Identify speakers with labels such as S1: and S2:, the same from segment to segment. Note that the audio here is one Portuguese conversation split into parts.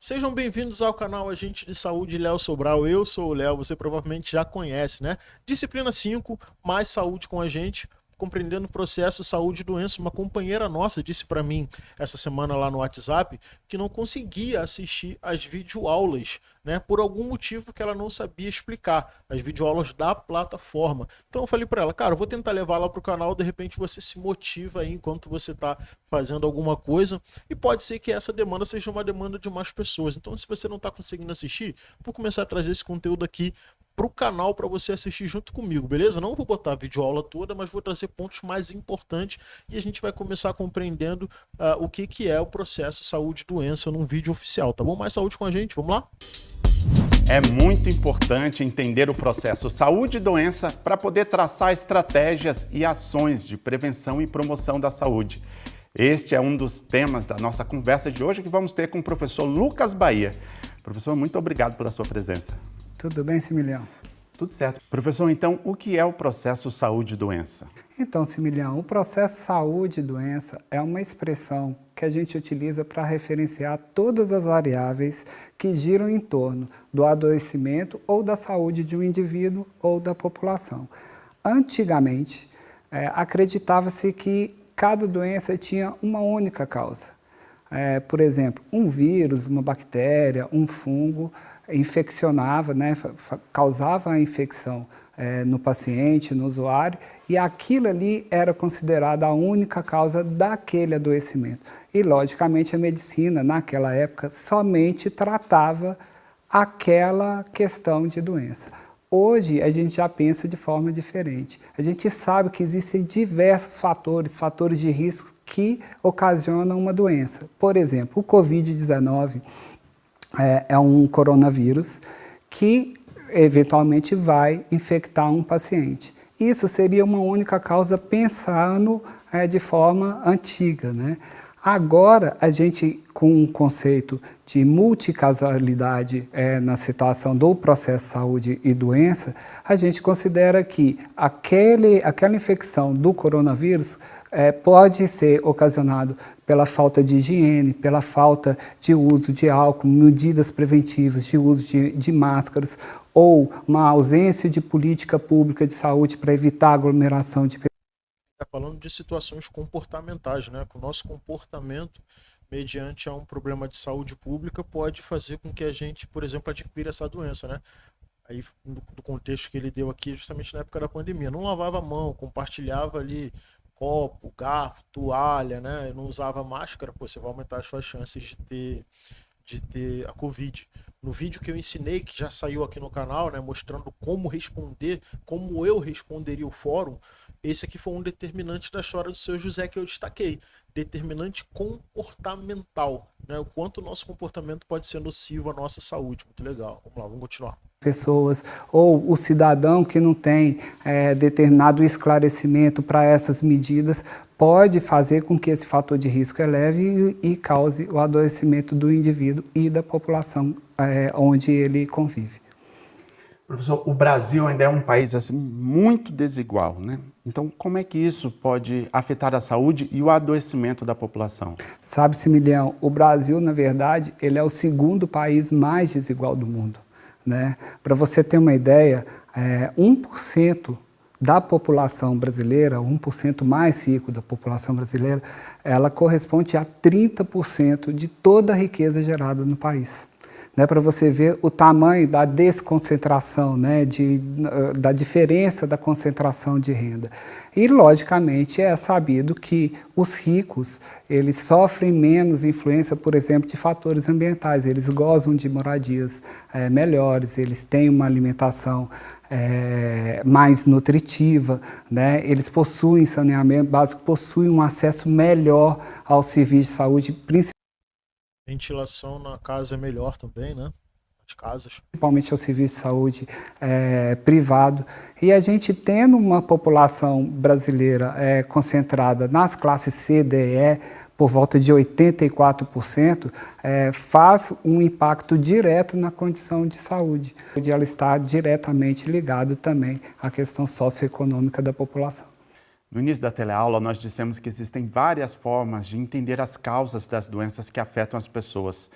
S1: Sejam bem-vindos ao canal Agente de Saúde Léo Sobral. Eu sou o Léo, você provavelmente já conhece, né? Disciplina 5, mais saúde com a gente, compreendendo o processo saúde e doença. Uma companheira nossa disse para mim essa semana lá no WhatsApp que não conseguia assistir às videoaulas, né? Por algum motivo que ela não sabia explicar, as videoaulas da plataforma. Então eu falei para ela, cara, eu vou tentar levar lá pro canal, de repente você se motiva aí enquanto você tá fazendo alguma coisa e pode ser que essa demanda seja uma demanda de mais pessoas. Então, se você não está conseguindo assistir, vou começar a trazer esse conteúdo aqui pro canal para você assistir junto comigo, beleza? Não vou botar a videoaula toda, mas vou trazer pontos mais importantes e a gente vai começar compreendendo o que é o processo saúde e doença num vídeo oficial, tá bom? Mais saúde com a gente, vamos lá?
S2: É muito importante entender o processo saúde e doença para poder traçar estratégias e ações de prevenção e promoção da saúde. Este é um dos temas da nossa conversa de hoje que vamos ter com o professor Lucas Bahia. Professor, muito obrigado pela sua presença.
S3: Tudo bem, Similiano?
S2: Tudo certo. Professor, então, o que é o processo saúde e doença?
S3: Então, Similiano, o processo saúde e doença é uma expressão que a gente utiliza para referenciar todas as variáveis que giram em torno do adoecimento ou da saúde de um indivíduo ou da população. Antigamente, acreditava-se que cada doença tinha uma única causa. Por exemplo, um vírus, uma bactéria, um fungo infeccionava, né, causava a infecção no paciente, no usuário, e aquilo ali era considerado a única causa daquele adoecimento. E, logicamente, a medicina, naquela época, somente tratava aquela questão de doença. Hoje, a gente já pensa de forma diferente. A gente sabe que existem diversos fatores de risco que ocasionam uma doença. Por exemplo, o Covid-19 é um coronavírus que eventualmente vai infectar um paciente. Isso seria uma única causa pensando de forma antiga, né? Agora, a gente, com um conceito de multicausalidade na situação do processo saúde e doença, a gente considera que aquela infecção do coronavírus pode ser ocasionado pela falta de higiene, pela falta de uso de álcool, medidas preventivas de uso de máscaras, ou uma ausência de política pública de saúde para evitar aglomeração de pessoas.
S1: Está falando de situações comportamentais, né? Que o nosso comportamento, mediante a um problema de saúde pública, pode fazer com que a gente, por exemplo, adquira essa doença, né? Aí, do contexto que ele deu aqui, justamente na época da pandemia, não lavava a mão, compartilhava ali copo, garfo, toalha, né? Não usava máscara, pô, você vai aumentar as suas chances de ter a Covid. No vídeo que eu ensinei, que já saiu aqui no canal, né, mostrando como responder, como eu responderia o fórum, esse aqui foi um determinante da história do seu José que eu destaquei. Determinante comportamental, né? O quanto o nosso comportamento pode ser nocivo à nossa saúde. Muito legal. Vamos lá, vamos continuar.
S3: Pessoas, ou o cidadão que não tem determinado esclarecimento para essas medidas, pode fazer com que esse fator de risco eleve e cause o adoecimento do indivíduo e da população onde ele convive.
S2: Professor, o Brasil ainda é um país assim, muito desigual, né? Então, como é que isso pode afetar a saúde e o adoecimento da população?
S3: Sabe, Similiano, o Brasil, na verdade, ele é o segundo país mais desigual do mundo, né? Para você ter uma ideia, 1% da população brasileira, 1% mais rico da população brasileira, ela corresponde a 30% de toda a riqueza gerada no país. Né, para você ver o tamanho da desconcentração, né, da diferença da concentração de renda. E, logicamente, é sabido que os ricos, eles sofrem menos influência, por exemplo, de fatores ambientais. Eles gozam de moradias melhores, eles têm uma alimentação mais nutritiva, né, eles possuem saneamento básico, possuem um acesso melhor aos serviços de saúde, principalmente
S1: Ventilação na casa é melhor também, né? As casas.
S3: Principalmente ao serviço de saúde privado. E a gente tendo uma população brasileira concentrada nas classes C, D e E, por volta de 84%, faz um impacto direto na condição de saúde. E ela está diretamente ligada também à questão socioeconômica da população.
S2: No início da teleaula, nós dissemos que existem várias formas de entender as causas das doenças que afetam as pessoas.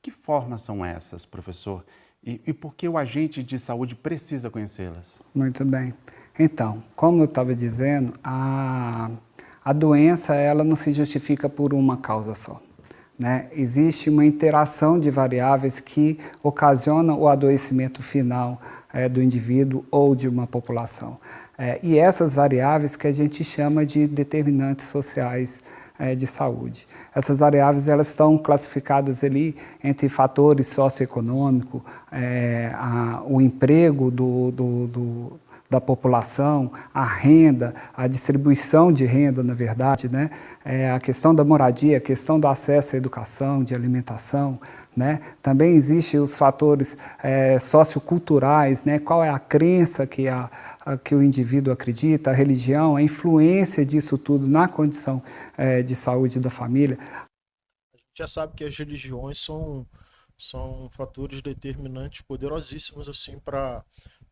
S2: Que formas são essas, professor? E por que o agente de saúde precisa conhecê-las?
S3: Muito bem. Então, como eu estava dizendo, a doença ela não se justifica por uma causa só, né? Existe uma interação de variáveis que ocasiona o adoecimento final do indivíduo ou de uma população. E essas variáveis que a gente chama de determinantes sociais de saúde. Essas variáveis elas estão classificadas ali entre fatores socioeconômicos, o emprego da população, a renda, a distribuição de renda, na verdade, né? A questão da moradia, a questão do acesso à educação, de alimentação, né? Também existem os fatores socioculturais, né? Qual é a crença que o indivíduo acredita, a religião, a influência disso tudo na condição de saúde da família.
S1: A gente já sabe que as religiões são fatores determinantes poderosíssimos assim para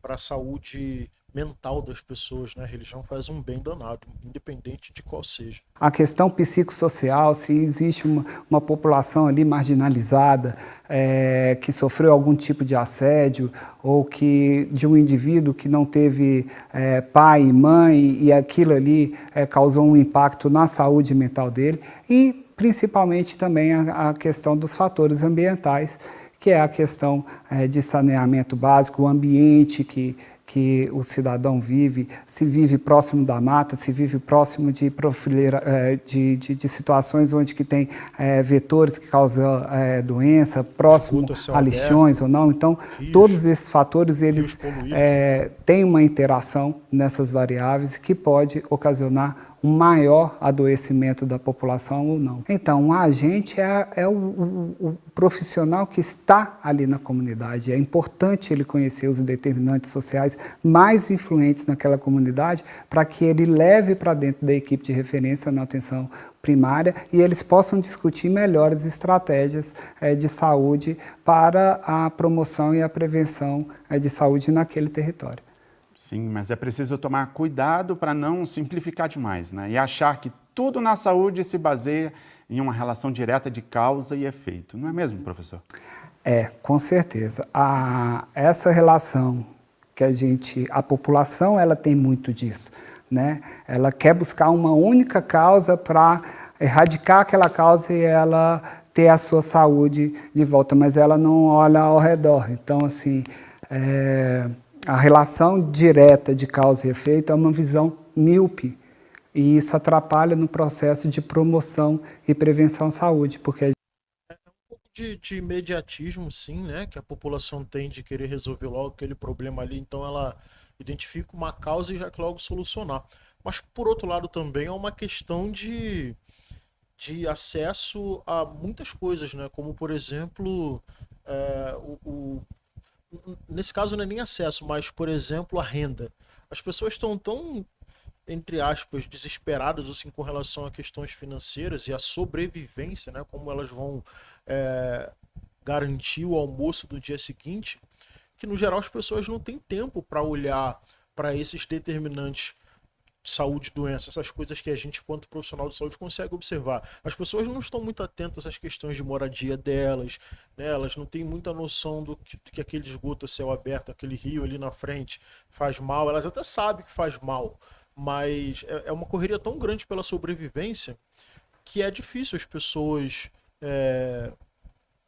S1: a saúde mental das pessoas, né? A religião faz um bem danado, independente de qual seja.
S3: A questão psicossocial, se existe uma população ali marginalizada, que sofreu algum tipo de assédio, ou que de um indivíduo que não teve pai e mãe, e aquilo ali causou um impacto na saúde mental dele, e principalmente também a questão dos fatores ambientais, que é a questão de saneamento básico, o ambiente que o cidadão vive, se vive próximo da mata, se vive próximo de situações onde que tem vetores que causam doença, próximo a lixões ou não. Então, todos esses fatores, eles têm uma interação nessas variáveis que pode ocasionar um maior adoecimento da população ou não. Então, o agente é o profissional que está ali na comunidade. É importante ele conhecer os determinantes sociais mais influentes naquela comunidade para que ele leve para dentro da equipe de referência na atenção primária e eles possam discutir melhores estratégias de saúde para a promoção e a prevenção de saúde naquele território.
S2: Sim, mas é preciso tomar cuidado para não simplificar demais, né? E achar que tudo na saúde se baseia em uma relação direta de causa e efeito. Não é mesmo, professor?
S3: Com certeza. Essa relação que a população, ela tem muito disso, né? Ela quer buscar uma única causa para erradicar aquela causa e ela ter a sua saúde de volta, mas ela não olha ao redor. Então, assim, a relação direta de causa e efeito é uma visão míope e isso atrapalha no processo de promoção e prevenção à saúde, porque
S1: um pouco de imediatismo, sim, né? Que a população tem de querer resolver logo aquele problema ali, então ela identifica uma causa e já quer logo solucionar. Mas, por outro lado, também é uma questão de acesso a muitas coisas, né? Como, por exemplo, nesse caso não é nem acesso, mas, por exemplo, a renda. As pessoas estão tão, entre aspas, desesperadas assim, com relação a questões financeiras e a sobrevivência, né? Como elas vão garantir o almoço do dia seguinte, que no geral as pessoas não têm tempo para olhar para esses determinantes de saúde e doença, essas coisas que a gente, quanto profissional de saúde, consegue observar. As pessoas não estão muito atentas às questões de moradia delas, né? Elas não têm muita noção do que aquele esgoto a céu aberto, aquele rio ali na frente faz mal. Elas até sabem que faz mal, mas é uma correria tão grande pela sobrevivência que é difícil as pessoas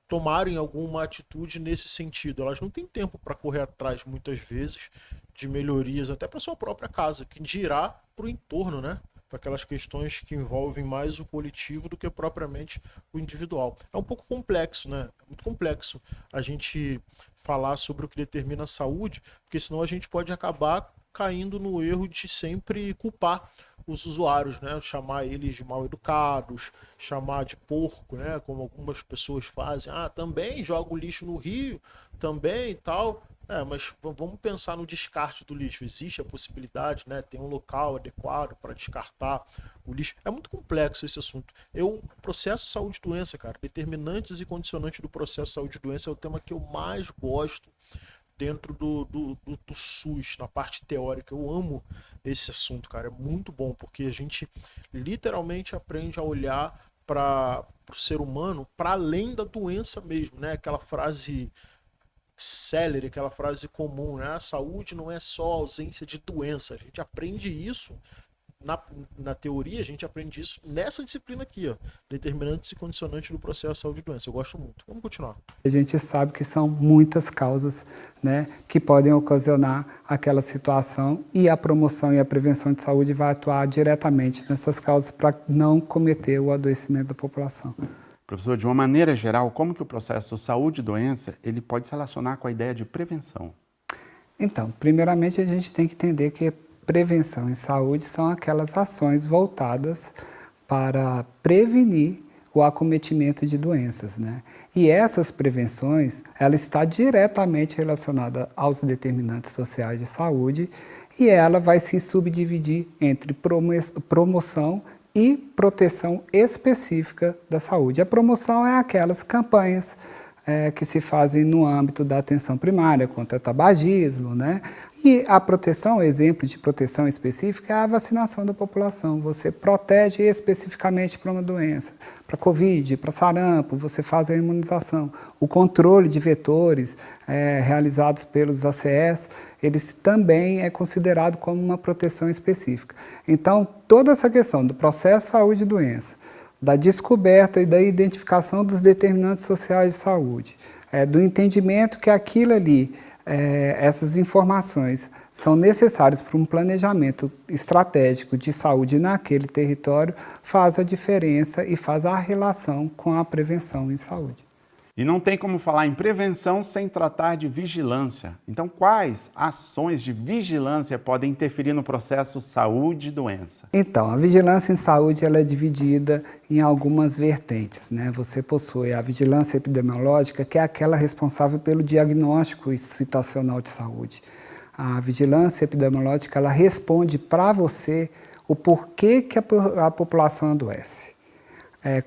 S1: tomarem alguma atitude nesse sentido. Elas não têm tempo para correr atrás, muitas vezes, de melhorias, até para sua própria casa, que dirá para o entorno, né? Para aquelas questões que envolvem mais o coletivo do que propriamente o individual. É um pouco complexo, né? É muito complexo a gente falar sobre o que determina a saúde, porque senão a gente pode acabar caindo no erro de sempre culpar os usuários, né? Chamar eles de mal educados, chamar de porco, né? Como algumas pessoas fazem. Também joga o lixo no rio, também e tal. Mas vamos pensar no descarte do lixo. Existe a possibilidade, né? Tem um local adequado para descartar o lixo. É muito complexo esse assunto. Processo saúde e doença, cara, determinantes e condicionantes do processo saúde e doença é o tema que eu mais gosto dentro do SUS, na parte teórica. Eu amo esse assunto, cara. É muito bom, porque a gente literalmente aprende a olhar para o ser humano para além da doença mesmo, né? Aquela frase célere, aquela frase comum, né? A saúde não é só ausência de doença. A gente aprende isso na teoria, a gente aprende isso nessa disciplina aqui, ó, determinantes e condicionantes do processo saúde e doença. Eu gosto muito. Vamos continuar.
S3: A gente sabe que são muitas causas, né, que podem ocasionar aquela situação e a promoção e a prevenção de saúde vai atuar diretamente nessas causas para não cometer o adoecimento da população.
S2: Professor, de uma maneira geral, como que o processo saúde e doença ele pode se relacionar com a ideia de prevenção?
S3: Então, primeiramente a gente tem que entender que prevenção e saúde são aquelas ações voltadas para prevenir o acometimento de doenças, né? E essas prevenções, ela está diretamente relacionada aos determinantes sociais de saúde e ela vai se subdividir entre promoção e proteção específica da saúde. A promoção é aquelas campanhas que se fazem no âmbito da atenção primária, contra o tabagismo, né? E a proteção, exemplo de proteção específica, é a vacinação da população. Você protege especificamente para uma doença, para Covid, para sarampo, você faz a imunização. O controle de vetores realizados pelos ACS, eles também é considerado como uma proteção específica. Então, toda essa questão do processo saúde e doença, da descoberta e da identificação dos determinantes sociais de saúde, do entendimento que aquilo ali, essas informações são necessárias para um planejamento estratégico de saúde naquele território, faz a diferença e faz a relação com a prevenção em saúde.
S2: E não tem como falar em prevenção sem tratar de vigilância. Então, quais ações de vigilância podem interferir no processo saúde e doença?
S3: Então, a vigilância em saúde ela é dividida em algumas vertentes, né? Você possui a vigilância epidemiológica, que é aquela responsável pelo diagnóstico situacional de saúde. A vigilância epidemiológica ela responde para você o porquê que a população adoece.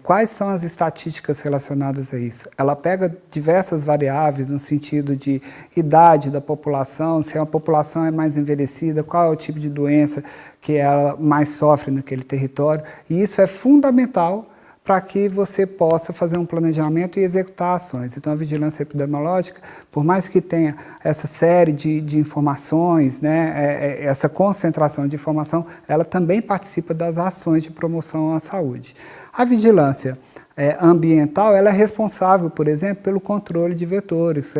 S3: Quais são as estatísticas relacionadas a isso? Ela pega diversas variáveis no sentido de idade da população, se a população é mais envelhecida, qual é o tipo de doença que ela mais sofre naquele território. E isso é fundamental para que você possa fazer um planejamento e executar ações. Então, a vigilância epidemiológica, por mais que tenha essa série de informações, né, essa concentração de informação, ela também participa das ações de promoção à saúde. A vigilância ambiental ela é responsável, por exemplo, pelo controle de vetores,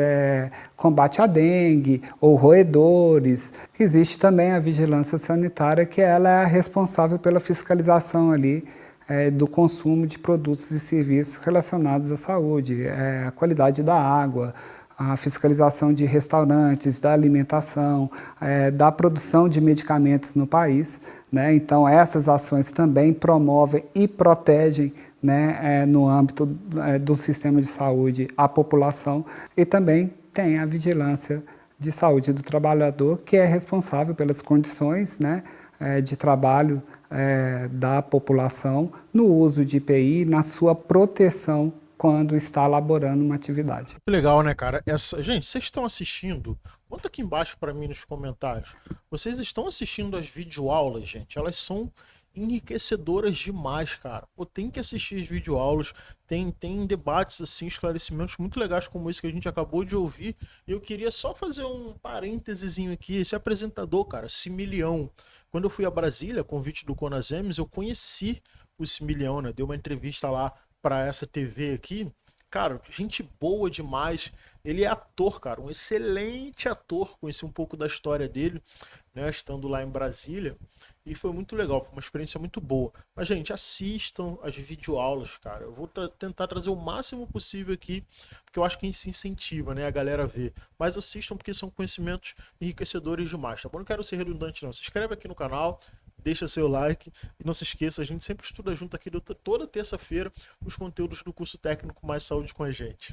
S3: combate à dengue ou roedores. Existe também a vigilância sanitária, que ela é responsável pela fiscalização ali do consumo de produtos e serviços relacionados à saúde, a qualidade da água, a fiscalização de restaurantes, da alimentação, da produção de medicamentos no país, né? Então, essas ações também promovem e protegem, né, no âmbito do sistema de saúde a população e também tem a vigilância de saúde do trabalhador, que é responsável pelas condições, né, de trabalho da população no uso de EPI, na sua proteção quando está elaborando uma atividade.
S1: Que legal, né, cara? Gente, vocês estão assistindo? Conta aqui embaixo para mim nos comentários. Vocês estão assistindo as videoaulas, gente? Elas são enriquecedoras demais, cara. Pô, tem que assistir as videoaulas. Tem debates, assim, esclarecimentos muito legais como esse que a gente acabou de ouvir. E eu queria só fazer um parêntesezinho aqui. Esse apresentador, cara, Similião. Quando eu fui a Brasília, convite do Conasems, eu conheci o Similião, né? Deu uma entrevista lá para essa TV aqui. Cara, gente boa demais. Ele é ator, cara, um excelente ator. Conheci um pouco da história dele, né, estando lá em Brasília. E foi muito legal, foi uma experiência muito boa. Mas, gente, assistam as videoaulas, cara. Eu vou tentar trazer o máximo possível aqui, porque eu acho que isso incentiva, né, a galera a ver. Mas assistam porque são conhecimentos enriquecedores demais, tá bom? Não quero ser redundante, não. Se inscreve aqui no canal, deixa seu like e não se esqueça, a gente sempre estuda junto aqui toda terça-feira os conteúdos do curso técnico Mais Saúde com a gente.